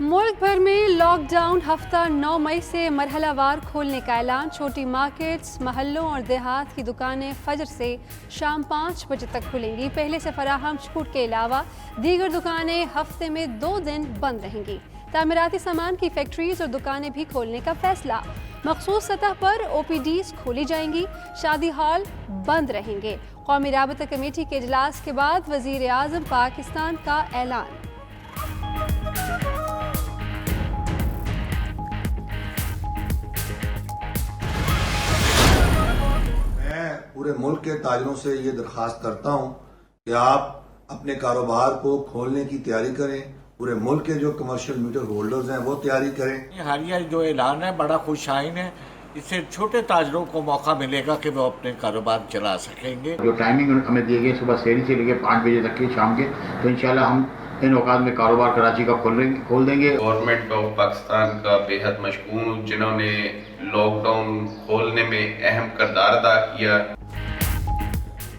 मुल्क भर में लॉकडाउन हफ्ता 9 मई से मरहलावार खोलने का ऐलान। छोटी मार्केट्स, महल्लों और देहात की दुकानें फजर से शाम 5 बजे तक खुलेंगी। पहले से फराहम छूट के अलावा दीगर दुकानें हफ्ते में 2 दिन बंद रहेंगी। तामीराती सामान की फैक्ट्रीज और दुकानें भी खोलने का फैसला। मखसूस सतह पर OPDs खोली जाएंगी। शादी हॉल बंद रहेंगे। कौमी राबता कमेटी के इजलास के बाद वजीर आज़म पाकिस्तान का ऐलान। पूरे मुल्क के ताजिरों से ये दरख्वास्त करता हूँ कि आप अपने कारोबार को खोलने की तैयारी करें। पूरे मुल्क के जो कमर्शियल मीटर होल्डर्स हैं वो तैयारी करें। हालिया जो ऐलान है बड़ा खुशाइन है। इससे छोटे ताजरों को मौका मिलेगा कि वो अपने कारोबार चला सकेंगे। जो टाइमिंग हमें दी गई सुबह 6 से लेकर 5 बजे तक की शाम के, तो इंशाल्लाह हम इन औकात में कारोबार कराची का खोल देंगे। गवर्नमेंट ऑफ पाकिस्तान का बेहद मशकूर, जिन्होंने लॉकडाउन खोलने में अहम किरदार अदा किया।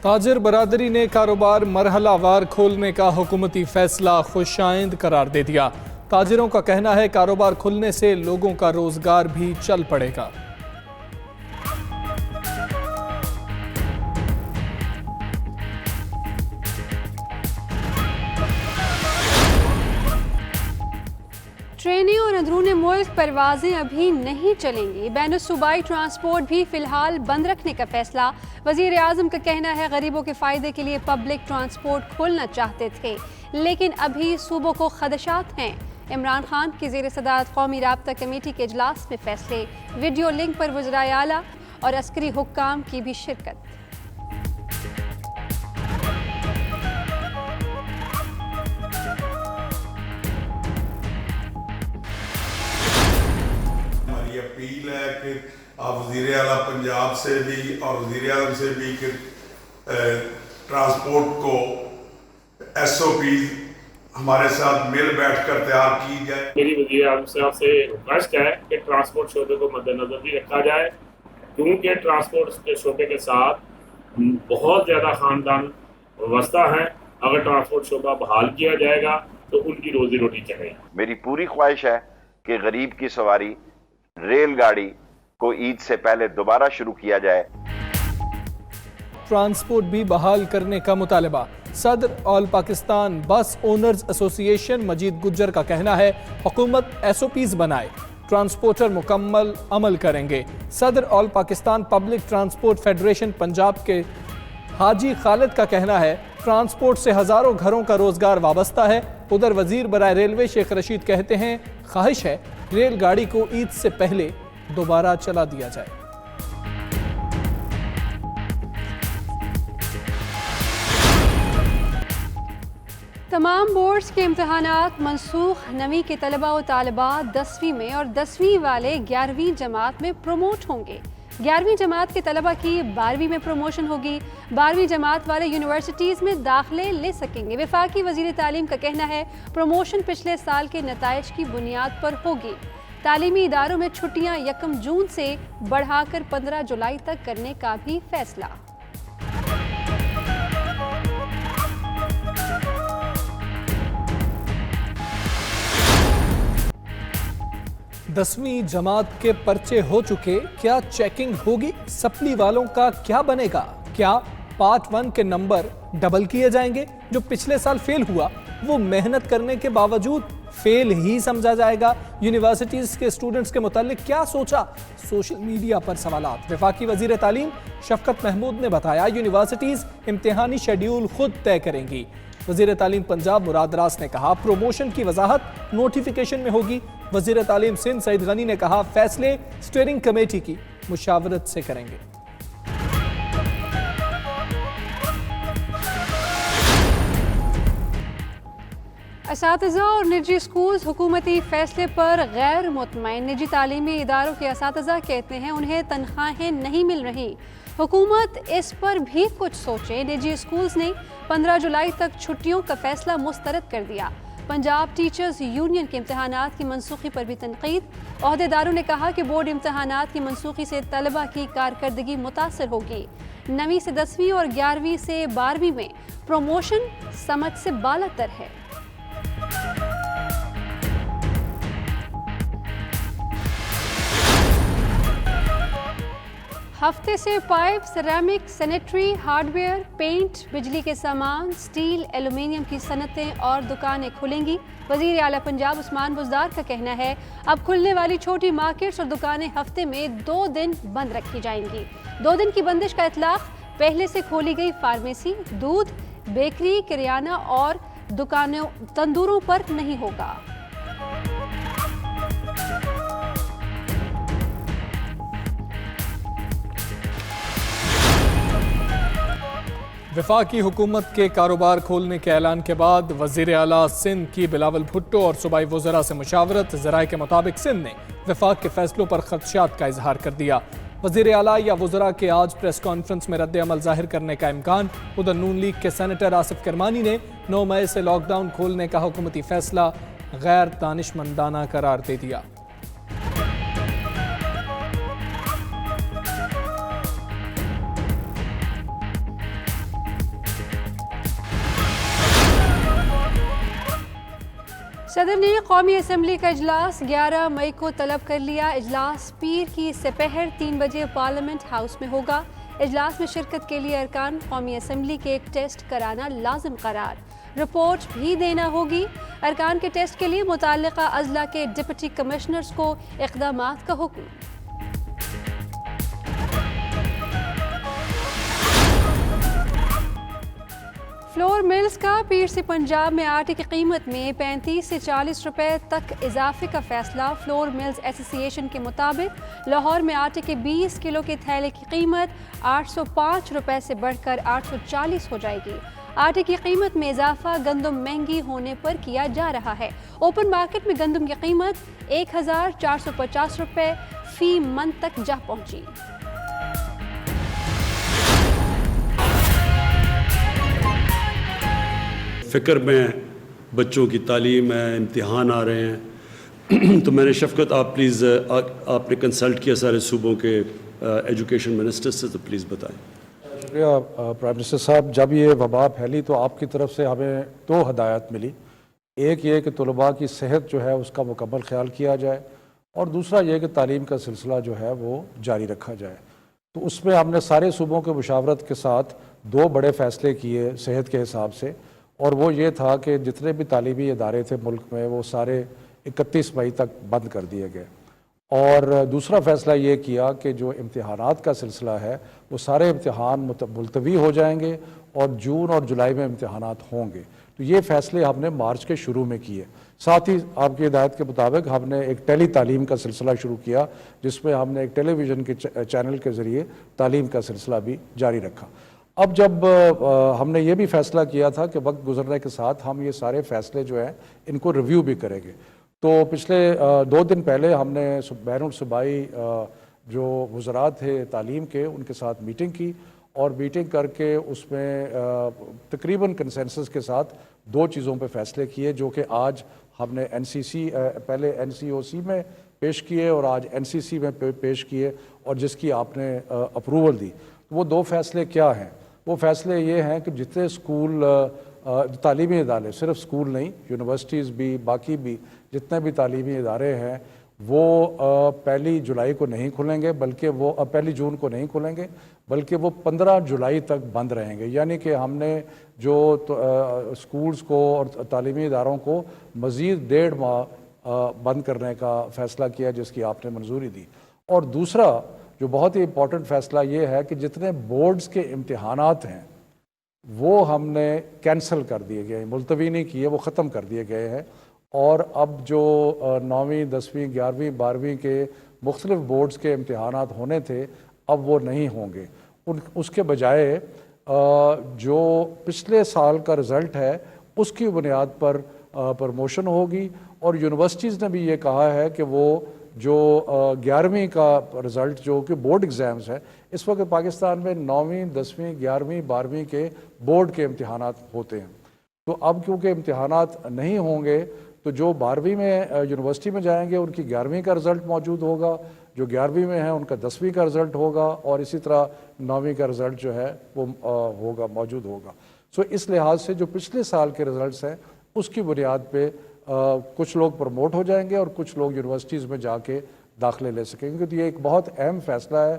ताजिर बरादरी ने कारोबार मरहलावार खोलने का हुकूमती फैसला खुशाइंद करार दे दिया। ताजिरों का कहना है कारोबार खुलने से लोगों का रोजगार भी चल पड़ेगा। ट्रेनें और अंदरूनी मुल्क परवाजें अभी नहीं चलेंगी। बैनुल सूबाई ट्रांसपोर्ट भी फिलहाल बंद रखने का फैसला। वजीर आज़म का कहना है गरीबों के फ़ायदे के लिए पब्लिक ट्रांसपोर्ट खोलना चाहते थे, लेकिन अभी सूबों को खदशात हैं। इमरान खान की ज़ेर सदारत कौमी राबता कमेटी के इजलास में फैसले। वीडियो लिंक पर वज़राए आला और अस्करी हुक्काम की भी शिरकत। अपील है कि आप वज़ीर आला पंजाब से भी और वज़ीर आज़म से भी कि ट्रांसपोर्ट को SOP हमारे साथ मिल बैठकर तैयार की जाए। मेरी वज़ीर आज़म साहब से रिक्वेस्ट है कि ट्रांसपोर्ट शोबे को मद्देनजर भी रखा जाए, क्योंकि ट्रांसपोर्ट के शोबे के साथ बहुत ज़्यादा ख़ानदान वाबस्ता हैं। अगर ट्रांसपोर्ट शोबा बहाल किया जाएगा तो उनकी रोजी रोटी चलेगी। मेरी पूरी ख्वाहिश है कि गरीब की सवारी रेलगाड़ी को ईद से पहले दोबारा शुरू किया जाए। ट्रांसपोर्ट भी बहाल करने का मुतालबा। सदर ऑल पाकिस्तान बस ओनर्स एसोसिएशन मजीद गुज्जर का कहना है हुकूमत SOPs बनाए, ट्रांसपोर्टर मुकम्मल अमल करेंगे। सदर all Pakistan public transport federation Punjab के हाजी खालिद का कहना है ट्रांसपोर्ट से हजारों घरों का रोजगार वाबस्ता है। उधर वजीर बराए रेलवे शेख रशीद कहते हैं ख्वाहिश है रेलगाड़ी को ईद से पहले दोबारा चला दिया जाए। तमाम बोर्ड्स के इम्तहानात मनसूख। 9वीं के तलबा और तालिबात 10वीं में और 10वीं वाले 11वीं जमात में प्रमोट होंगे। 11वीं जमात के तलबा की 12वीं में प्रमोशन होगी। 12वीं जमात वाले यूनिवर्सिटीज़ में दाखिले ले सकेंगे। वफाकी वज़ीर तालीम का कहना है प्रमोशन पिछले साल के नताइज की बुनियाद पर होगी। तालीमी इदारों में छुट्टियां 1 जून से बढ़ाकर 15 जुलाई तक करने का भी फैसला। दसवीं जमात के पर्चे हो चुके, क्या चेकिंग होगी? सप्ली वालों का क्या बनेगा? क्या पार्ट 1 के नंबर डबल किए जाएंगे? जो पिछले साल फेल हुआ वो मेहनत करने के बावजूद फेल ही समझा जाएगा? यूनिवर्सिटीज के स्टूडेंट्स के मुतालिक क्या सोचा? सोशल मीडिया पर सवालात। वफाकी वजीर तालीम शफकत महमूद ने बताया यूनिवर्सिटीज इम्तिहानी शेड्यूल खुद तय करेंगी। वजीर तालीम पंजाब मुराद रास ने कहा प्रोमोशन की वजाहत नोटिफिकेशन में होगी। वजीर तालीम सिंध सईद गनी ने कहा फैसले स्टीयरिंग कमेटी की मुशावरत से करेंगे। असातिज़ा और निजी स्कूल्स हुकूमती फैसले पर गैर मुतमईन। निजी तालीमी इदारों के असातिज़ा कहते हैं उन्हें तनख्वाहें नहीं मिल रही। हुकूमत इस पर भी कुछ सोचे। निजी स्कूल्स ने 15 जुलाई तक छुट्टियों का फैसला मुस्तरद कर दिया। पंजाब टीचर्स यूनियन के इम्तहानात की मनसूखी पर भी तनकीद। ओहदेदारों ने कहा कि बोर्ड इम्तहानात की मनसूखी से तलबा की कारकर्दगी मुतासर होगी। 9वीं से 10वीं और 11वीं से 12वीं में प्रमोशन समझ से बालातर है। ہفتے سے pipe, ceramic, sanitary, hardware, paint, بجلی کے سامان، سٹیل، ایلومینیم کی صنعتیں اور دکانیں کھلیں گی۔ وزیر اعلیٰ پنجاب عثمان بزدار کا کہنا ہے اب کھلنے والی چھوٹی مارکیٹس اور دکانیں ہفتے میں 2 دن بند رکھی جائیں گی۔ 2 دن کی بندش کا اطلاق پہلے سے کھولی گئی فارمیسی، دودھ، بیکری، کریانہ اور دکانوں تندوروں پر نہیں ہوگا۔ وفاقی حکومت کے کاروبار کھولنے کے اعلان کے بعد وزیر اعلیٰ سندھ کی بلاول بھٹو اور صوبائی وزراء سے مشاورت۔ ذرائع کے مطابق سندھ نے وفاق کے فیصلوں پر خدشات کا اظہار کر دیا۔ وزیر اعلیٰ یا وزراء کے آج پریس کانفرنس میں رد عمل ظاہر کرنے کا امکان۔ ادھر نون لیگ کے سینیٹر آصف کرمانی نے 9 مئی سے لاک ڈاؤن کھولنے کا حکومتی فیصلہ غیر دانشمندانہ قرار دے دیا۔ صدر نے قومی اسمبلی کا اجلاس 11 مئی کو طلب کر لیا۔ اجلاس پیر کی سپہر 3 بجے پارلیمنٹ ہاؤس میں ہوگا۔ اجلاس میں شرکت کے لیے ارکان قومی اسمبلی کے ایک ٹیسٹ کرانا لازم قرار۔ رپورٹ بھی دینا ہوگی۔ ارکان کے ٹیسٹ کے لیے متعلقہ اضلاع کے ڈپٹی کمشنرز کو اقدامات کا حکم۔ فلور ملز کا پیر سے پنجاب میں آٹے کی قیمت میں 35 سے 40 روپے تک اضافے کا فیصلہ۔ فلور ملز ایسوسی ایشن کے مطابق لاہور میں آٹے کے 20 کلو کے تھیلے کی قیمت 805 روپے سے بڑھ کر 840 ہو جائے گی۔ آٹے کی قیمت میں اضافہ گندم مہنگی ہونے پر کیا جا رہا ہے۔ اوپن مارکیٹ میں گندم کی قیمت 1450 روپے فی من تک جا پہنچی۔ فکر میں بچوں کی تعلیم ہے، امتحان آ رہے ہیں، تو میں نے شفقت آپ پلیز آپ نے کنسلٹ کیا سارے صوبوں کے ایجوکیشن منسٹر سے، تو پلیز بتائیں۔ شکریہ پرائم منسٹر صاحب۔ جب یہ وبا پھیلی تو آپ کی طرف سے ہمیں 2 ہدایات ملی۔ ایک یہ کہ طلباء کی صحت جو ہے اس کا مکمل خیال کیا جائے، اور دوسرا یہ کہ تعلیم کا سلسلہ جو ہے وہ جاری رکھا جائے۔ تو اس میں ہم نے سارے صوبوں کے مشاورت کے ساتھ 2 بڑے فیصلے کیے صحت کے حساب سے، اور وہ یہ تھا کہ جتنے بھی تعلیمی ادارے تھے ملک میں وہ سارے 31 مئی تک بند کر دیے گئے، اور دوسرا فیصلہ یہ کیا کہ جو امتحانات کا سلسلہ ہے وہ سارے امتحان ملتوی ہو جائیں گے اور جون اور جولائی میں امتحانات ہوں گے۔ تو یہ فیصلے ہم نے مارچ کے شروع میں کیے۔ ساتھ ہی آپ کی ہدایت کے مطابق ہم نے ایک ٹیلی تعلیم کا سلسلہ شروع کیا، جس میں ہم نے ایک ٹیلی ویژن کے چینل کے ذریعے تعلیم کا سلسلہ بھی جاری رکھا۔ اب جب ہم نے یہ بھی فیصلہ کیا تھا کہ وقت گزرنے کے ساتھ ہم یہ سارے فیصلے جو ہیں ان کو ریویو بھی کریں گے، تو پچھلے 2 دن پہلے ہم نے بین الصوبائی جو وزراء تھے تعلیم کے ان کے ساتھ میٹنگ کی، اور میٹنگ کر کے اس میں تقریباً کنسنسس کے ساتھ 2 چیزوں پہ فیصلے کیے، جو کہ آج ہم نے پہلے NCOC میں پیش کیے اور آج NCC میں پیش کیے، اور جس کی آپ نے اپروول دی۔ وہ 2 فیصلے کیا ہیں؟ وہ فیصلے یہ ہیں کہ جتنے اسکول تعلیمی ادارے، صرف اسکول نہیں، یونیورسٹیز بھی، باقی بھی جتنے بھی تعلیمی ادارے ہیں، وہ 1 جولائی کو نہیں کھلیں گے، بلکہ وہ 1 جون کو نہیں کھلیں گے، بلکہ وہ 15 جولائی تک بند رہیں گے۔ یعنی کہ ہم نے جو اسکولز کو اور تعلیمی اداروں کو مزید 1.5 ماہ بند کرنے کا فیصلہ کیا، جس کی آپ نے منظوری دی۔ اور دوسرا جو بہت ہی امپورٹنٹ فیصلہ یہ ہے کہ جتنے بورڈز کے امتحانات ہیں وہ ہم نے کینسل کر دیے گئے، ملتوی نہیں کیے، وہ ختم کر دیے گئے ہیں، اور اب جو 9ویں 10ویں 11ویں 12ویں کے مختلف بورڈز کے امتحانات ہونے تھے اب وہ نہیں ہوں گے۔ اس کے بجائے جو پچھلے سال کا رزلٹ ہے اس کی بنیاد پر پروموشن ہوگی، اور یونیورسٹیز نے بھی یہ کہا ہے کہ وہ جو 11ویں کا رزلٹ جو کہ بورڈ ایگزامز ہے، اس وقت پاکستان میں 9ویں 10ویں 11ویں 12ویں کے بورڈ کے امتحانات ہوتے ہیں، تو اب کیونکہ امتحانات نہیں ہوں گے تو جو 12ویں میں یونیورسٹی میں جائیں گے ان کی 11ویں کا رزلٹ موجود ہوگا، جو 11ویں میں ہیں ان کا 10ویں کا رزلٹ ہوگا، اور اسی طرح 9ویں کا رزلٹ جو ہے وہ موجود ہوگا۔ سو اس لحاظ سے جو پچھلے سال کے رزلٹس ہیں اس کی بنیاد پہ کچھ لوگ پروموٹ ہو جائیں گے اور کچھ لوگ یونیورسٹیز میں جا کے داخلے لے سکیں گے۔ تو یہ ایک بہت اہم فیصلہ ہے